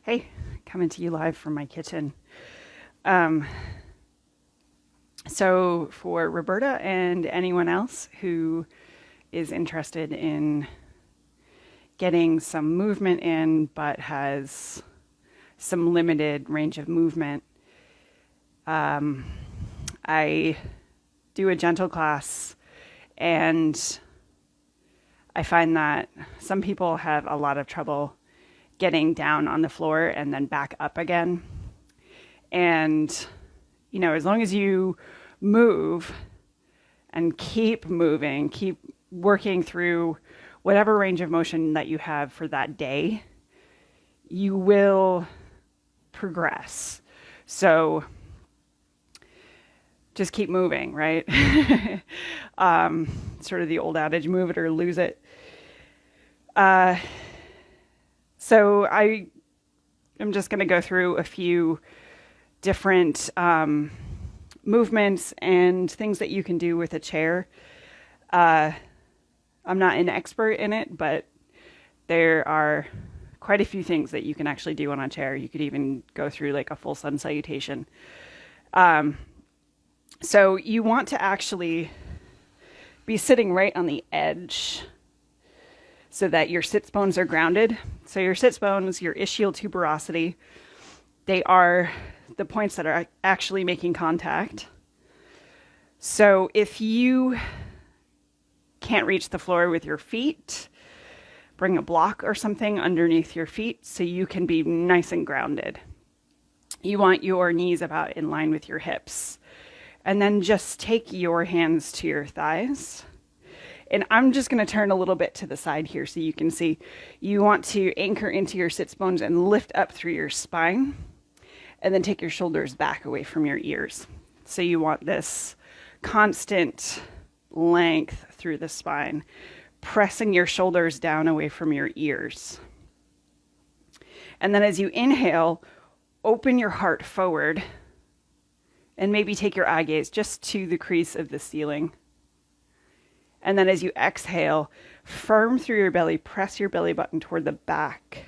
Hey, coming to you live from my kitchen. Um, so, for Roberta and anyone else who is interested in getting some movement in but has some limited range of movement, I do a gentle class, and I find that some people have a lot of trouble getting down on the floor and then back up again. And, as long as you move and keep moving, keep working through whatever range of motion that you have for that day, you will progress. So just keep moving, right? Sort of the old adage, move it or lose it. So I am just going to go through a few different movements and things that you can do with a chair. I'm not an expert in it, but there are quite a few things that you can actually do on a chair. You could even go through like a full sun salutation. So you want to actually be sitting right on the edge so that your sits bones are grounded. So your sits bones, your ischial tuberosity, they are the points that are actually making contact. So if you can't reach the floor with your feet, bring a block or something underneath your feet so you can be nice and grounded. You want your knees about in line with your hips. And then just take your hands to your thighs. And I'm just going to turn a little bit to the side here so you can see. You want to anchor into your sits bones and lift up through your spine. And then take your shoulders back away from your ears. So you want this constant length through the spine, pressing your shoulders down away from your ears. And then as you inhale, open your heart forward and maybe take your eye gaze just to the crease of the ceiling. And then as you exhale, firm through your belly, press your belly button toward the back.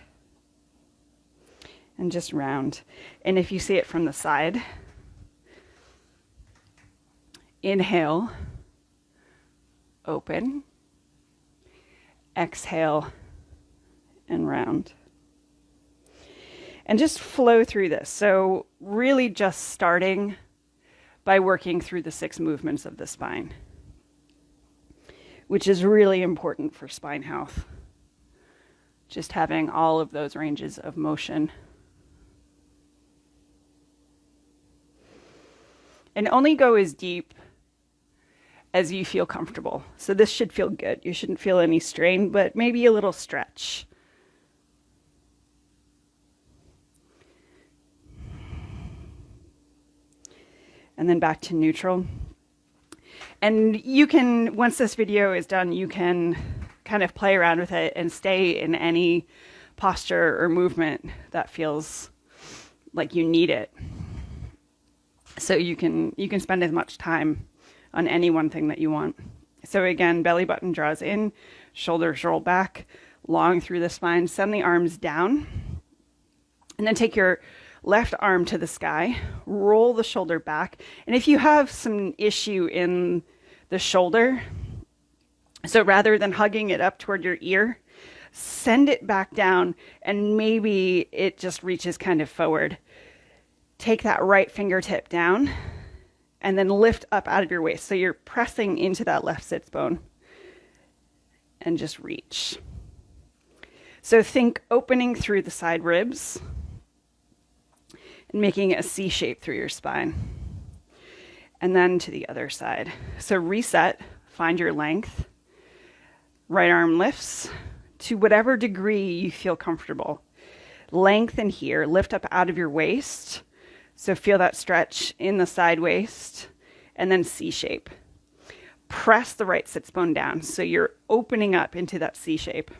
And just round. And if you see it from the side, inhale, open, exhale, and round. And just flow through this. So really just starting by working through the 6 movements of the spine, which is really important for spine health. Just having all of those ranges of motion. And only go as deep as you feel comfortable. So this should feel good. You shouldn't feel any strain, but maybe a little stretch. And then back to neutral. And you can, once this video is done, you can kind of play around with it and stay in any posture or movement that feels like you need it. So you can spend as much time on any one thing that you want. So again, belly button draws in, shoulders roll back, long through the spine, send the arms down, and then take your left arm to the sky, roll the shoulder back. And if you have some issue in the shoulder, so rather than hugging it up toward your ear, send it back down and maybe it just reaches kind of forward. Take that right fingertip down and then lift up out of your waist. So you're pressing into that left sits bone and just reach. So think opening through the side ribs and making a C shape through your spine. And then to the other side. So reset, find your length. Right arm lifts to whatever degree you feel comfortable. Lengthen here, lift up out of your waist. So feel that stretch in the side waist and then C shape. Press the right sits bone down so you're opening up into that C shape.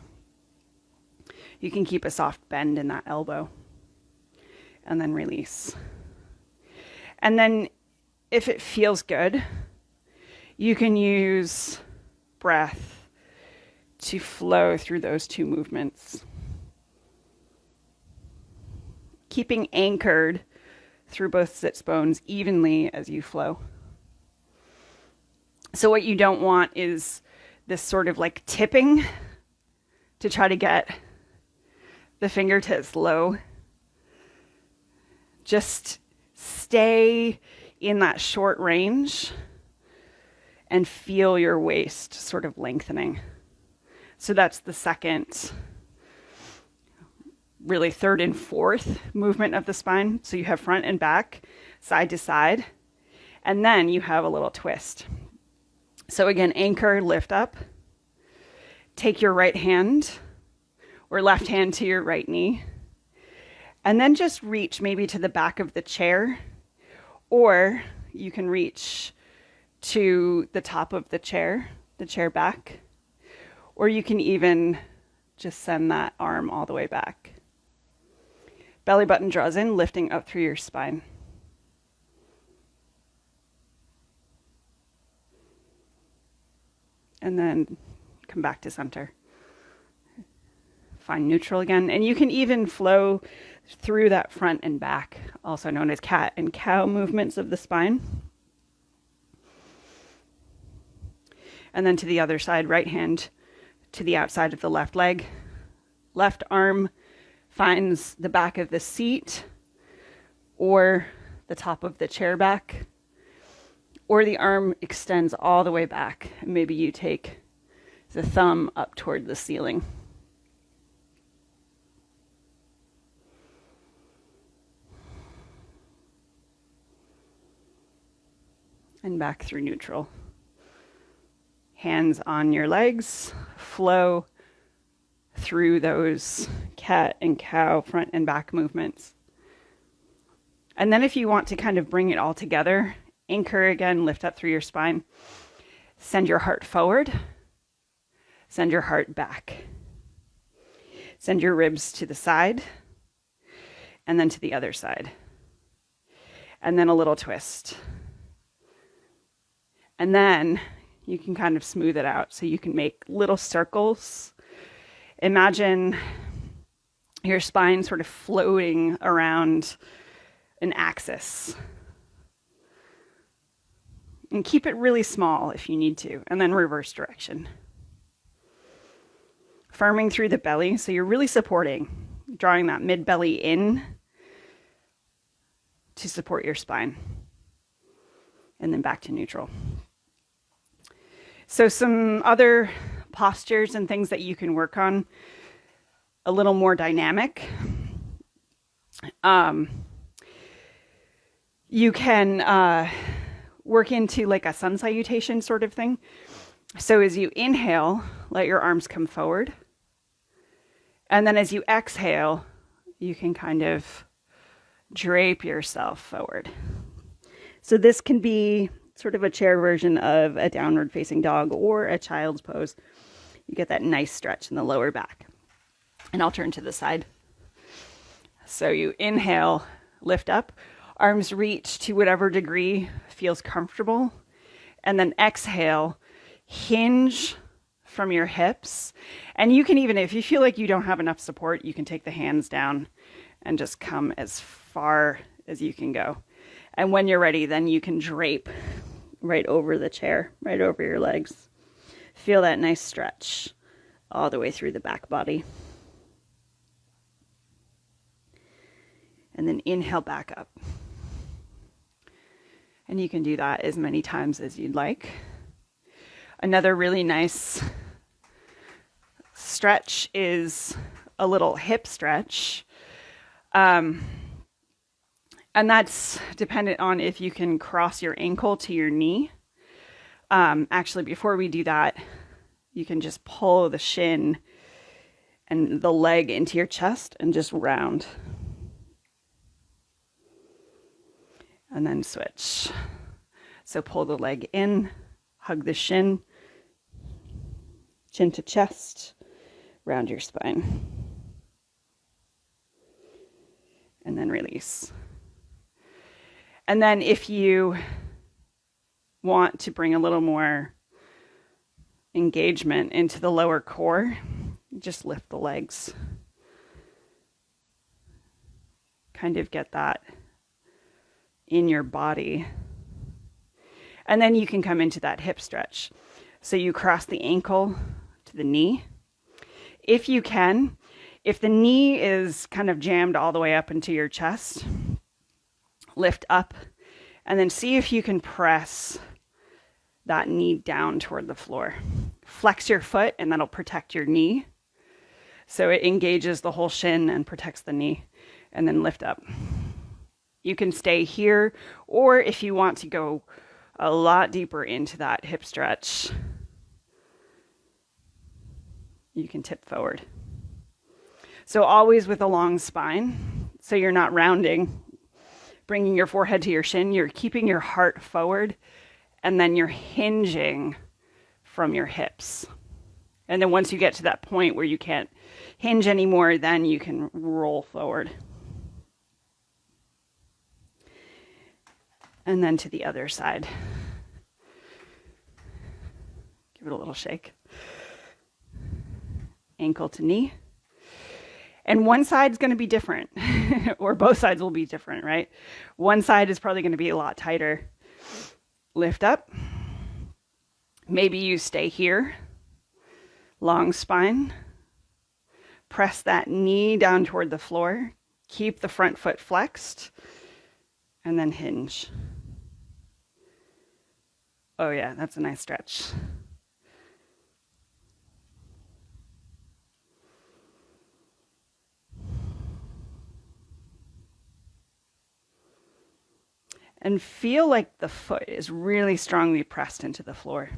You can keep a soft bend in that elbow and then release. And then if it feels good, you can use breath to flow through those 2 movements. keeping anchored through both sits bones evenly as you flow. So what you don't want is this sort of like tipping to try to get the fingertips low. Just stay in that short range and feel your waist sort of lengthening. So that's the second, really third and fourth movement of the spine. So you have front and back, side to side, and then you have a little twist. So again, anchor, lift up, take your right hand or left hand to your right knee, and then just reach maybe to the back of the chair, or you can reach to the top of the chair back, or you can even just send that arm all the way back. Belly button draws in, lifting up through your spine. And then come back to center. Find neutral again. And you can even flow through that front and back, also known as cat and cow movements of the spine. And then to the other side, right hand to the outside of the left leg. Left arm finds the back of the seat or the top of the chair back, or the arm extends all the way back. And maybe you take the thumb up toward the ceiling. And back through neutral. Hands on your legs, flow through those cat and cow front and back movements. And then if you want to kind of bring it all together, anchor again, lift up through your spine, send your heart forward, send your heart back, send your ribs to the side, and then to the other side. And then a little twist. And then you can kind of smooth it out so you can make little circles. Imagine your spine sort of floating around an axis. And keep it really small if you need to, and then reverse direction. Firming through the belly, so you're really supporting, drawing that mid-belly in to support your spine. And then back to neutral. So some other postures and things that you can work on, a little more dynamic. You can work into like a sun salutation sort of thing. So as you inhale, let your arms come forward. And then as you exhale, you can kind of drape yourself forward. So this can be sort of a chair version of a downward facing dog or a child's pose. You get that nice stretch in the lower back. And I'll turn to the side. So you inhale, lift up, arms reach to whatever degree feels comfortable. And then exhale, hinge from your hips. And you can even, if you feel like you don't have enough support, you can take the hands down and just come as far as you can go. And when you're ready, then you can drape right over the chair, right over your legs. Feel that nice stretch all the way through the back body. And then inhale back up. And you can do that as many times as you'd like. Another really nice stretch is a little hip stretch. And that's dependent on if you can cross your ankle to your knee. Actually, before we do that, you can just pull the shin and the leg into your chest and just round. And then switch. So pull the leg in, hug the shin, chin to chest, round your spine. And then release. And then if you want to bring a little more engagement into the lower core, just lift the legs. kind of get that in your body. And then you can come into that hip stretch. So you cross the ankle to the knee. If you can, if the knee is kind of jammed all the way up into your chest, lift up and then see if you can press that knee down toward the floor. Flex your foot and that'll protect your knee. So it engages the whole shin and protects the knee, and then lift up. You can stay here, or if you want to go a lot deeper into that hip stretch, you can tip forward. So always with a long spine, so you're not rounding, bringing your forehead to your shin, you're keeping your heart forward, and then you're hinging from your hips. And then once you get to that point where you can't hinge anymore, then you can roll forward. And then to the other side. Give it a little shake. Ankle to knee. And one side's going to be different, or both sides will be different, right? One side is probably going to be a lot tighter. Lift up. Maybe you stay here. Long spine. Press that knee down toward the floor. Keep the front foot flexed. And then hinge. Oh yeah, that's a nice stretch. And feel like the foot is really strongly pressed into the floor.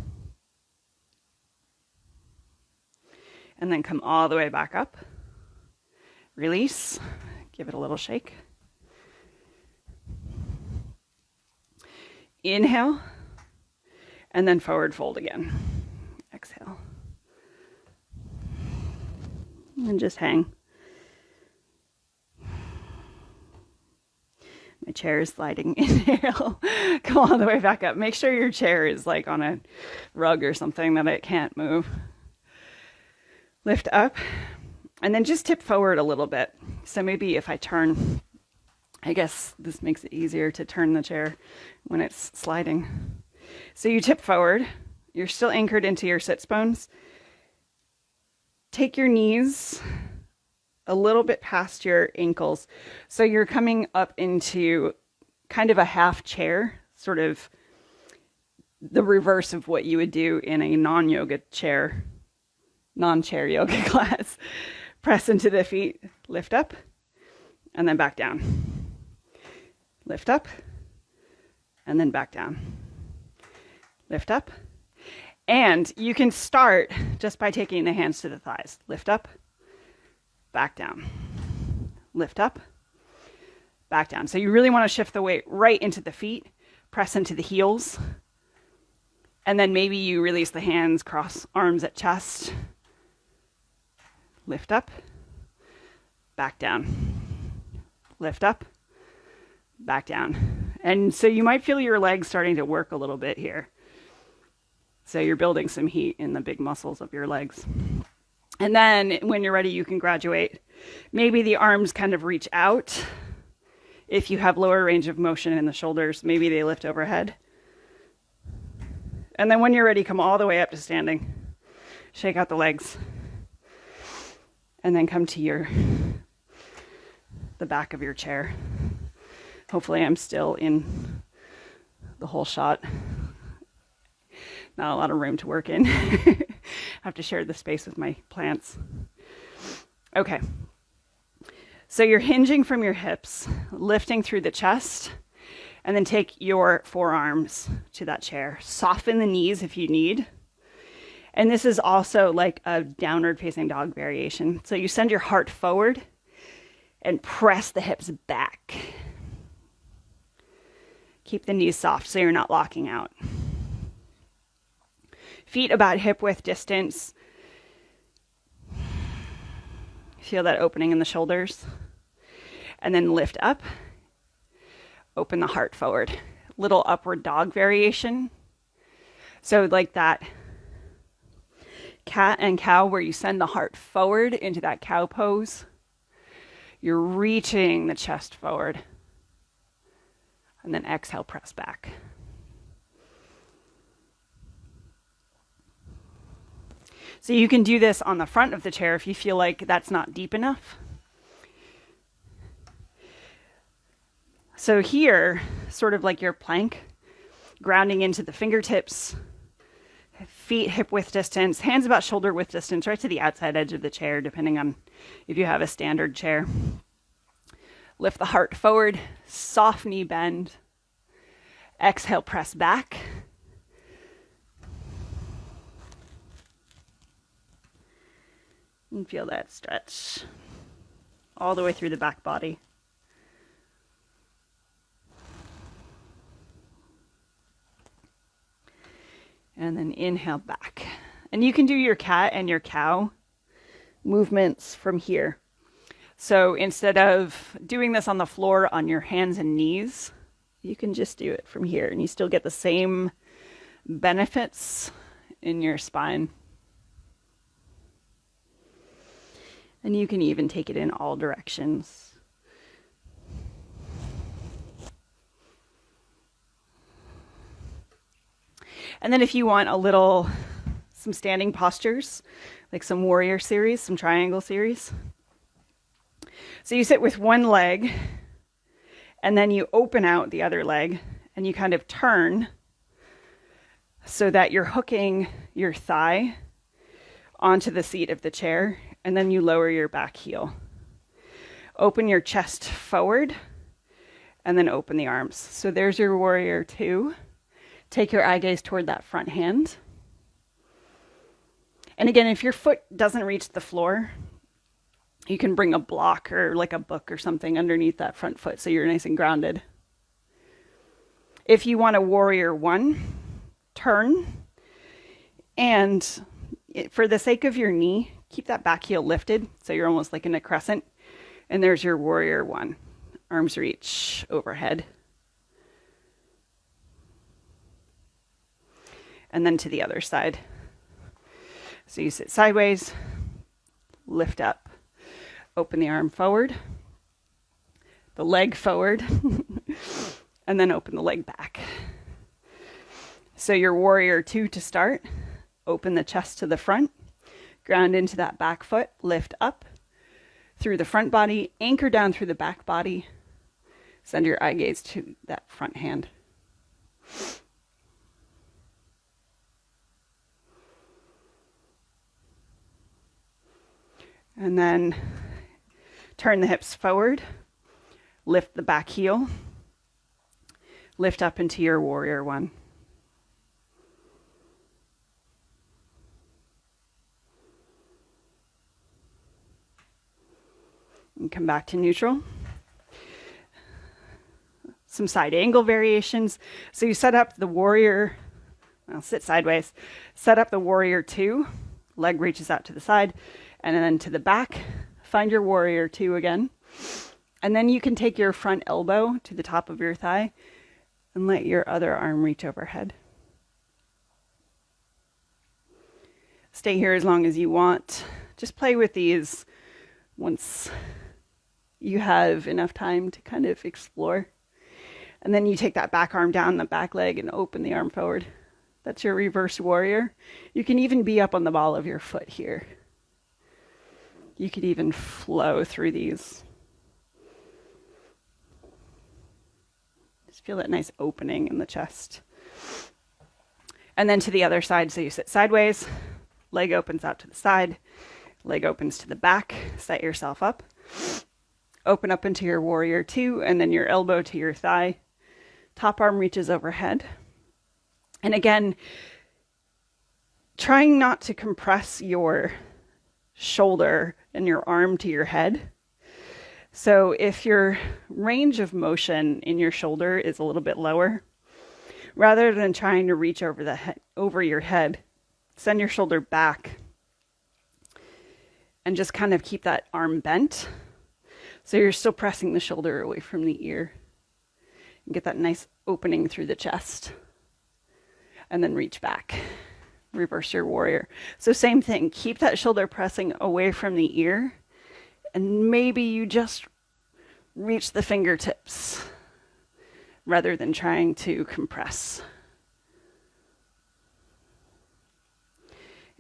And then come all the way back up. Release. Give it a little shake. Inhale. And then forward fold again. Exhale. And just hang. My chair is sliding. Inhale. Come all the way back up. Make sure your chair is like on a rug or something that it can't move. Lift up. And then just tip forward a little bit. So maybe if I turn, I guess this makes it easier to turn the chair when it's sliding. So you tip forward. You're still anchored into your sits bones. Take your knees a little bit past your ankles. So you're coming up into kind of a half chair, sort of the reverse of what you would do in a non-chair yoga class. Press into the feet, lift up, and then back down. Lift up, and then back down. Lift up. And you can start just by taking the hands to the thighs. Lift up, back down. Lift up, back down. So you really want to shift the weight right into the feet, press into the heels, and then maybe you release the hands, cross arms at chest. Lift up, back down. Lift up, back down. And so you might feel your legs starting to work a little bit here. So you're building some heat in the big muscles of your legs. And then when you're ready, you can graduate. Maybe the arms kind of reach out. If you have lower range of motion in the shoulders, maybe they lift overhead. And then when you're ready, come all the way up to standing. Shake out the legs. And then come to the back of your chair. Hopefully I'm still in the whole shot. Not a lot of room to work in. I have to share the space with my plants. Okay. So you're hinging from your hips, lifting through the chest, and then take your forearms to that chair. Soften the knees if you need. And this is also like a downward facing dog variation. So you send your heart forward and press the hips back. Keep the knees soft so you're not locking out. Feet about hip width distance. Feel that opening in the shoulders. And then lift up. Open the heart forward. Little upward dog variation. So like that cat and cow where you send the heart forward into that cow pose. You're reaching the chest forward. And then exhale, press back. So you can do this on the front of the chair if you feel like that's not deep enough. So here, sort of like your plank, grounding into the fingertips, feet hip width distance, hands about shoulder width distance, right to the outside edge of the chair, depending on if you have a standard chair. Lift the heart forward, soft knee bend. Exhale, press back. And feel that stretch all the way through the back body. And then inhale back. And you can do your cat and your cow movements from here. So instead of doing this on the floor on your hands and knees, you can just do it from here and you still get the same benefits in your spine. And you can even take it in all directions. And then if you want some standing postures, like some warrior series, some triangle series. So you sit with one leg and then you open out the other leg and you kind of turn so that you're hooking your thigh onto the seat of the chair, and then you lower your back heel. Open your chest forward and then open the arms. So there's your warrior 2. Take your eye gaze toward that front hand. And again, if your foot doesn't reach the floor, you can bring a block or like a book or something underneath that front foot so you're nice and grounded. If you want a warrior 1, turn. And for the sake of your knee, keep that back heel lifted so you're almost like in a crescent. And there's your warrior 1. Arms reach overhead. And then to the other side. So you sit sideways, lift up, open the arm forward, the leg forward, and then open the leg back. So your warrior 2 to start, open the chest to the front, ground into that back foot, lift up through the front body, anchor down through the back body, send your eye gaze to that front hand. And then turn the hips forward, lift the back heel, lift up into your warrior 1. And come back to neutral. Some side angle variations. So you set up the warrior, sit sideways, set up the warrior 2, leg reaches out to the side, and then to the back, find your warrior 2 again. And then you can take your front elbow to the top of your thigh and let your other arm reach overhead. Stay here as long as you want. Just play with these once you have enough time to kind of explore. And then you take that back arm down the back leg and open the arm forward. That's your reverse warrior. You can even be up on the ball of your foot here. You could even flow through these. Just feel that nice opening in the chest. And then to the other side, so you sit sideways, leg opens out to the side, leg opens to the back, set yourself up. Open up into your warrior 2, and then your elbow to your thigh. Top arm reaches overhead. And again, trying not to compress your shoulder and your arm to your head. So if your range of motion in your shoulder is a little bit lower, rather than trying to reach over your head, send your shoulder back and just kind of keep that arm bent. So you're still pressing the shoulder away from the ear and get that nice opening through the chest. And then reach back. Reverse your warrior. So same thing, keep that shoulder pressing away from the ear, and maybe you just reach the fingertips rather than trying to compress.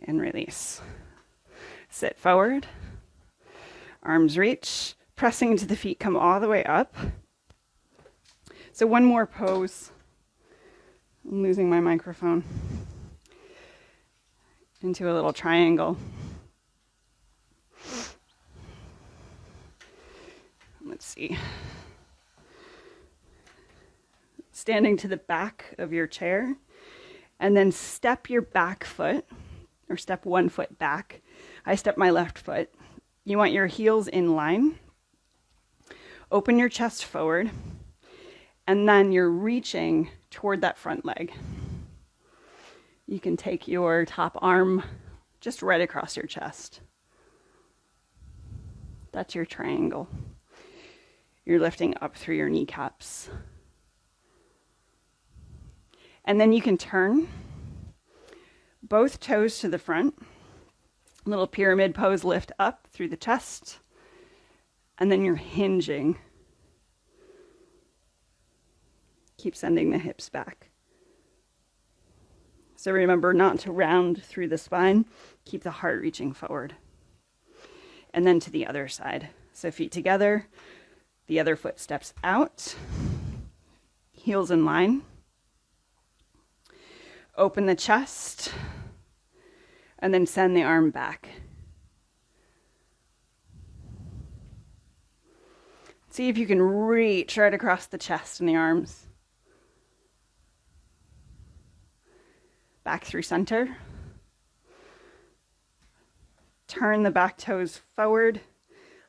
And release. Sit forward, arms reach, pressing into the feet, come all the way up. So one more pose. I'm losing my microphone. Into a little triangle. Let's see. Standing to the back of your chair, and then step your back foot, or step one foot back. I step my left foot. You want your heels in line. Open your chest forward, and then you're reaching toward that front leg. You can take your top arm just right across your chest. That's your triangle. You're lifting up through your kneecaps. And then you can turn both toes to the front. Little pyramid pose, lift up through the chest. And then you're hinging. Keep sending the hips back. So remember not to round through the spine. Keep the heart reaching forward. And then to the other side. So feet together. The other foot steps out. Heels in line. Open the chest. And then send the arm back. See if you can reach right across the chest and the arms. Back through center. Turn the back toes forward.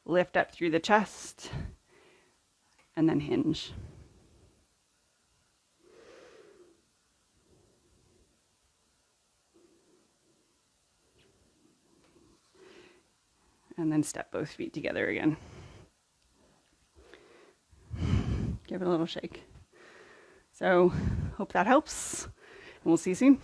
Lift up through the chest. And then hinge. And then step both feet together again. Give it a little shake. So, hope that helps, and we'll see you soon.